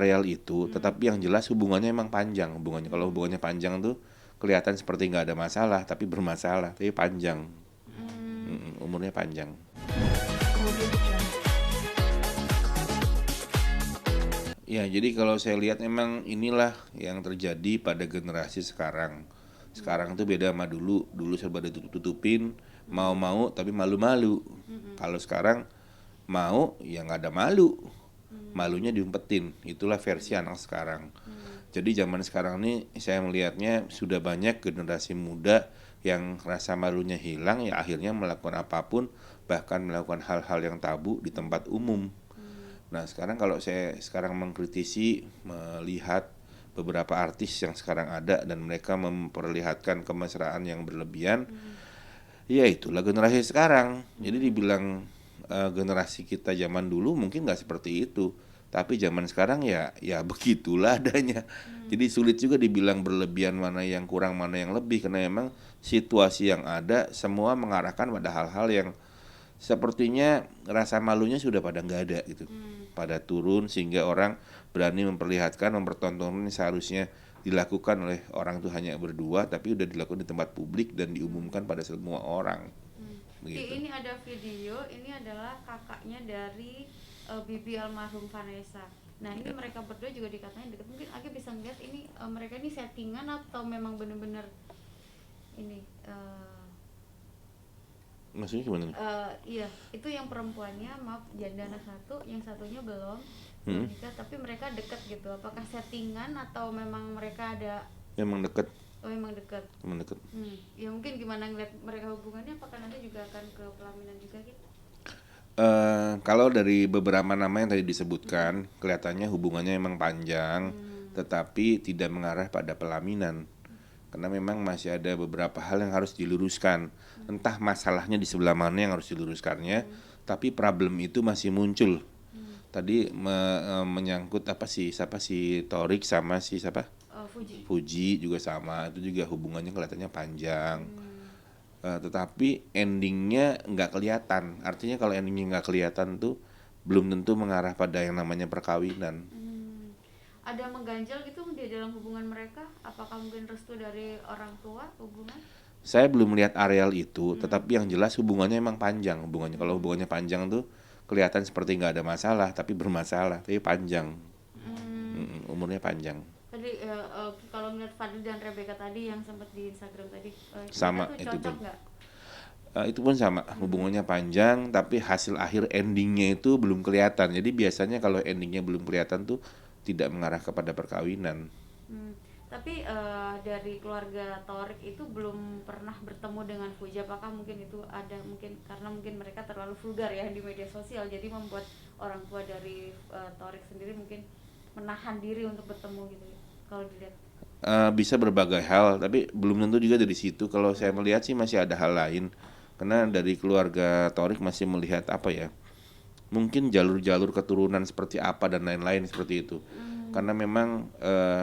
areal itu, tetapi yang jelas hubungannya emang panjang. Kalau hubungannya panjang tuh kelihatan seperti nggak ada masalah, tapi bermasalah, tapi panjang. Umurnya panjang. Ya, jadi kalau saya lihat emang inilah yang terjadi pada generasi sekarang. Sekarang tuh beda sama dulu. Dulu serba ditutup-tutupin, mau-mau tapi malu-malu. Kalau sekarang mau ya nggak ada malu. Malunya diumpetin. Itulah versi anak sekarang. Jadi zaman sekarang ini saya melihatnya sudah banyak generasi muda yang rasa malunya hilang, ya akhirnya melakukan apapun, bahkan melakukan hal-hal yang tabu di tempat umum. Nah sekarang kalau saya sekarang mengkritisi, melihat beberapa artis yang sekarang ada dan mereka memperlihatkan kemesraan yang berlebihan, ya itulah generasi sekarang. Jadi dibilang generasi kita zaman dulu mungkin nggak seperti itu, tapi zaman sekarang ya begitulah adanya. Jadi sulit juga dibilang berlebihan mana yang kurang mana yang lebih, karena memang situasi yang ada semua mengarahkan pada hal-hal yang sepertinya rasa malunya sudah pada nggak ada gitu, pada turun sehingga orang berani memperlihatkan, mempertontonkan seharusnya dilakukan oleh orang itu hanya berdua, tapi udah dilakukan di tempat publik dan diumumkan pada semua orang. Begitu. Ini ada video, ini adalah kakaknya dari Bibi almarhum Vanessa. Nah ini mereka berdua juga dikatakan dekat. Mungkin Aki bisa ngeliat ini mereka ini settingan atau memang benar-benar ini Maksudnya gimana nih? iya itu yang perempuannya maaf janda satu, yang satunya belum nikah tapi mereka dekat gitu. Apakah settingan atau memang mereka ada? Memang deket, Oh memang dekat. memang deket. Ya mungkin gimana ngeliat mereka hubungannya, apakah nanti juga akan ke pelaminan juga gitu? Kalau dari beberapa nama yang tadi disebutkan, kelihatannya hubungannya memang panjang, tetapi tidak mengarah pada pelaminan. Karena memang masih ada beberapa hal yang harus diluruskan. Entah masalahnya di sebelah mana yang harus diluruskannya, tapi problem itu masih muncul. Tadi menyangkut apa sih, siapa si Torik sama si siapa? Fuji. Fuji juga sama, itu juga hubungannya kelihatannya panjang. Tetapi endingnya nggak kelihatan. Artinya kalau endingnya nggak kelihatan tuh belum tentu mengarah pada yang namanya perkawinan. Ada mengganjal gitu di dalam hubungan mereka? Apakah mungkin restu dari orang tua hubungan? Saya belum melihat areal itu, tetapi yang jelas hubungannya emang panjang. Kalau hubungannya panjang tuh kelihatan seperti nggak ada masalah, tapi bermasalah, tapi panjang. Umurnya panjang. Tadi kalau melihat Fadil dan Rebecca tadi yang sempat di Instagram tadi, Sama mereka tuh itu cocok pun. nggak? Itu pun sama, hubungannya panjang, tapi hasil akhir endingnya itu belum kelihatan. Jadi biasanya kalau endingnya belum kelihatan tuh tidak mengarah kepada perkawinan. Tapi dari keluarga Torik itu belum pernah bertemu dengan Fuji. Apakah mungkin itu ada mungkin karena mungkin mereka terlalu vulgar ya di media sosial, jadi membuat orang tua dari Torik sendiri mungkin menahan diri untuk bertemu gitu ya, kalau dilihat. Bisa berbagai hal, tapi belum tentu juga dari situ. Kalau saya melihat sih masih ada hal lain, karena dari keluarga Torik masih melihat apa ya, mungkin jalur-jalur keturunan seperti apa dan lain-lain seperti itu. Karena memang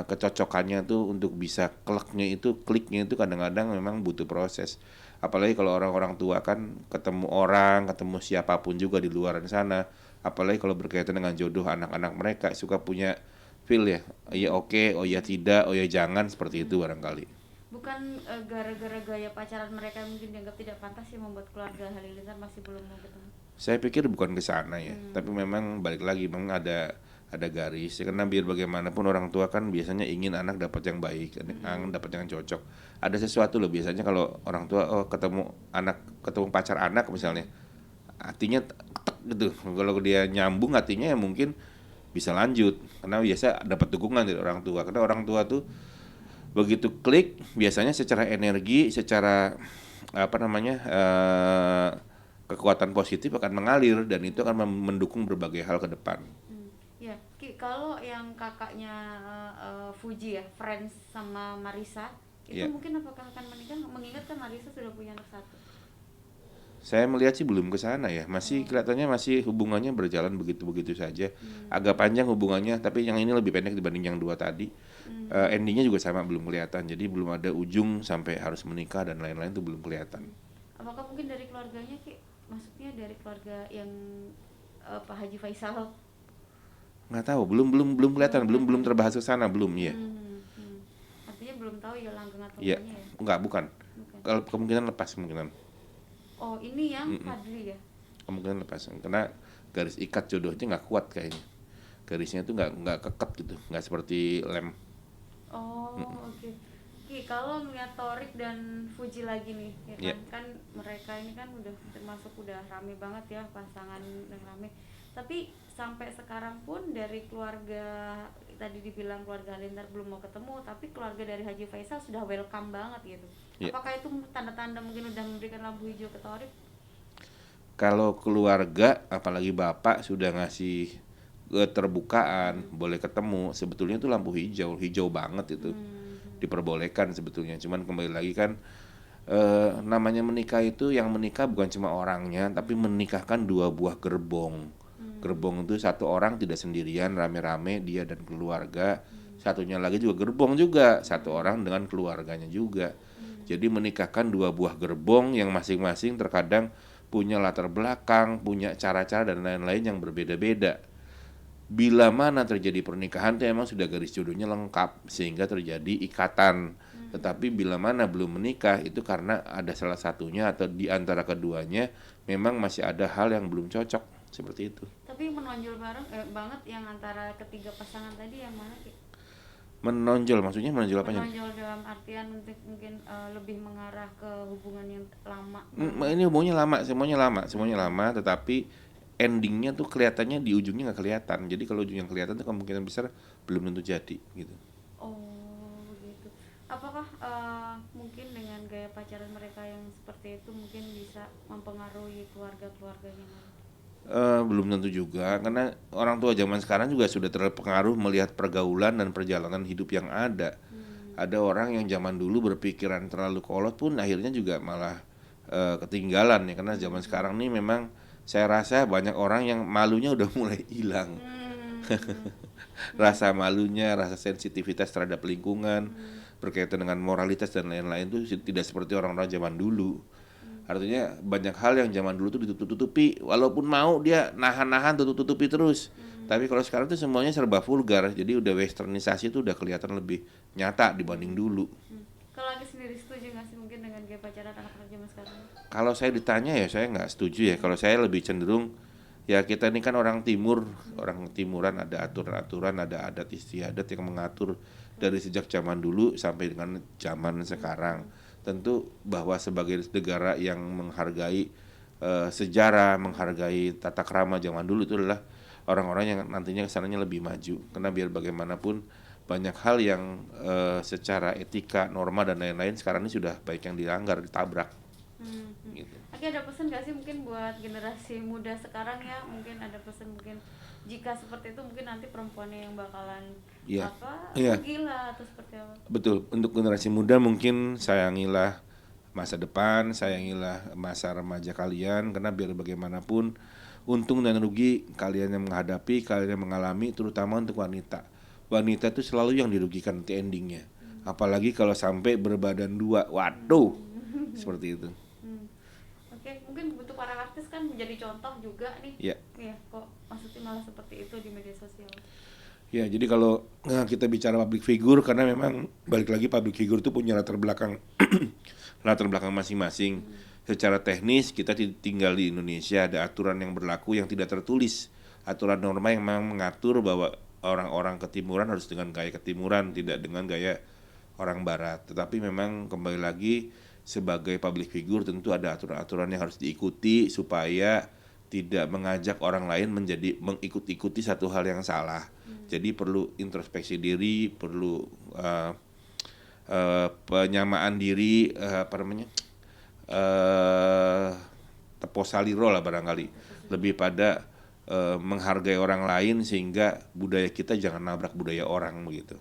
kecocokannya tuh untuk bisa kliknya itu kadang-kadang memang butuh proses. Apalagi kalau orang-orang tua kan ketemu orang, ketemu siapapun juga di luar sana. Apalagi kalau berkaitan dengan jodoh anak-anak mereka suka punya feel ya, iya oke, oh ya tidak, oh ya jangan, seperti itu barangkali. Bukan gara-gara gaya pacaran mereka yang mungkin dianggap tidak pantas yang membuat keluarga Halilintar masih belum mau ketemu. Saya pikir bukan ke sana ya, tapi memang balik lagi memang ada garis ya, karena biar bagaimanapun orang tua kan biasanya ingin anak dapat yang baik, anak dapat yang cocok. Ada sesuatu loh biasanya kalau orang tua ketemu pacar anak misalnya, hatinya tek gitu. Kalau dia nyambung hatinya ya mungkin bisa lanjut, karena biasa dapat dukungan dari orang tua. Karena orang tua tuh begitu klik biasanya secara energi, secara apa namanya kekuatan positif akan mengalir dan itu akan mendukung berbagai hal ke depan. Ya, kalau yang kakaknya Fuji ya, Friends sama Marisa, itu Ya, mungkin apakah akan menikah? Mengingat kan Marisa sudah punya anak satu. saya melihat sih belum ke sana ya. Masih kelihatannya masih hubungannya berjalan begitu-begitu saja. Agak panjang hubungannya, tapi yang ini lebih pendek dibanding yang dua tadi. Endingnya juga sama belum kelihatan. Jadi belum ada ujung sampai harus menikah dan lain-lain itu belum kelihatan. Apakah mungkin dari keluarganya, Ki? Maksudnya dari keluarga yang Pak Haji Faisal? Nggak tahu, belum kelihatan, belum belum kelihatan. terbahas ke sana, belum ya. Artinya belum tahu ya langgeng atau Iya, enggaknya ya? enggak, bukan. Bukan. Kalau kemungkinan lepas, kemungkinan. Oh, ini yang Mm-mm. Fadli ya? Kemungkinan lepas. Karena garis ikat jodohnya nggak kuat kayaknya. Garisnya itu nggak keket gitu, nggak seperti lem. Oh, oke. Ki, kalau melihat Torik dan Fuji lagi nih, ya Iya. kan mereka ini kan udah termasuk udah rame banget ya, pasangan yang rame. Tapi sampai sekarang pun dari keluarga, tadi dibilang keluarga Halilintar belum mau ketemu, tapi keluarga dari Haji Faisal sudah welcome banget gitu. Iya. Apakah itu tanda-tanda mungkin udah memberikan lampu hijau ke Torik? Kalau keluarga, apalagi bapak sudah ngasih keterbukaan, boleh ketemu, sebetulnya itu lampu hijau, hijau banget itu. Diperbolehkan sebetulnya. Cuman kembali lagi kan, namanya menikah itu, yang menikah bukan cuma orangnya, tapi menikahkan dua buah gerbong. Gerbong itu satu orang tidak sendirian, rame-rame dia dan keluarga. Satunya lagi juga gerbong juga, satu orang dengan keluarganya juga. Jadi menikahkan dua buah gerbong yang masing-masing terkadang punya latar belakang, punya cara-cara dan lain-lain yang berbeda-beda. Bila mana terjadi pernikahan itu emang sudah garis jodohnya lengkap sehingga terjadi ikatan. Tetapi bila mana belum menikah itu karena ada salah satunya atau di antara keduanya memang masih ada hal yang belum cocok, seperti itu. Tapi menonjol banget yang antara ketiga pasangan tadi yang mana Ki? Menonjol maksudnya menonjol apanya? Menonjol dalam artian mungkin lebih mengarah ke hubungan yang lama. Ini hubungannya semuanya lama, tetapi endingnya tuh kelihatannya di ujungnya nggak kelihatan. Jadi kalau ujungnya kelihatan tuh kemungkinan besar belum tentu jadi gitu. Oh, begitu. Apakah mungkin dengan gaya pacaran mereka yang seperti itu mungkin bisa mempengaruhi keluarga-keluarganya nanti? Belum tentu juga, karena orang tua zaman sekarang juga sudah terpengaruh melihat pergaulan dan perjalanan hidup yang ada. Ada orang yang zaman dulu berpikiran terlalu kolot pun akhirnya juga malah ketinggalan ya, karena zaman sekarang nih memang saya rasa banyak orang yang malunya udah mulai hilang. Rasa malunya, rasa sensitivitas terhadap lingkungan, berkaitan dengan moralitas dan lain-lain itu tidak seperti orang-orang zaman dulu. Artinya banyak hal yang zaman dulu tuh ditutup-tutupi, walaupun mau dia nahan-nahan tutup-tutupi terus. Tapi kalau sekarang tuh semuanya serba vulgar, jadi udah westernisasi tuh udah kelihatan lebih nyata dibanding dulu. Kalau Aki sendiri setuju nggak sih mungkin dengan gaya pacaran anak-anak zaman sekarang? Kalau saya ditanya ya saya nggak setuju ya. Kalau saya lebih cenderung ya kita ini kan orang timur, orang timuran ada aturan-aturan, ada adat istiadat yang mengatur dari sejak zaman dulu sampai dengan zaman sekarang. Tentu bahwa sebagai negara yang menghargai sejarah, menghargai tata krama zaman dulu itu adalah orang-orang yang nantinya kesananya lebih maju. Karena biar bagaimanapun banyak hal yang secara etika, norma dan lain-lain sekarang ini sudah baik yang dilanggar, ditabrak. Gitu. Aki ada pesan nggak sih mungkin buat generasi muda sekarang ya, mungkin ada pesan mungkin jika seperti itu mungkin nanti perempuannya yang bakalan Iya. apa Iya. gila atau seperti apa? Betul, untuk generasi muda mungkin sayangilah masa depan, sayangilah masa remaja kalian, karena biar bagaimanapun untung dan rugi kalian yang menghadapi, kalian yang mengalami, terutama untuk wanita. Wanita itu selalu yang dirugikan nanti endingnya. Apalagi kalau sampai berbadan dua, waduh, seperti itu. Oke, mungkin untuk para artis kan menjadi contoh juga nih. Ya. Iya, kok maksudnya malah seperti itu di media sosial. Ya, jadi kalau kita bicara public figure, karena memang balik lagi public figure itu punya latar belakang latar belakang masing-masing. Secara teknis kita tinggal di Indonesia, ada aturan yang berlaku yang tidak tertulis, aturan norma yang memang mengatur bahwa orang-orang ketimuran harus dengan gaya ketimuran, tidak dengan gaya orang barat. Tetapi memang kembali lagi sebagai public figure tentu ada aturan-aturan yang harus diikuti supaya tidak mengajak orang lain menjadi mengikut-ikuti satu hal yang salah. Jadi perlu introspeksi diri, perlu penyamaan diri, teposaliro lah barangkali, lebih pada menghargai orang lain sehingga budaya kita jangan nabrak budaya orang begitu.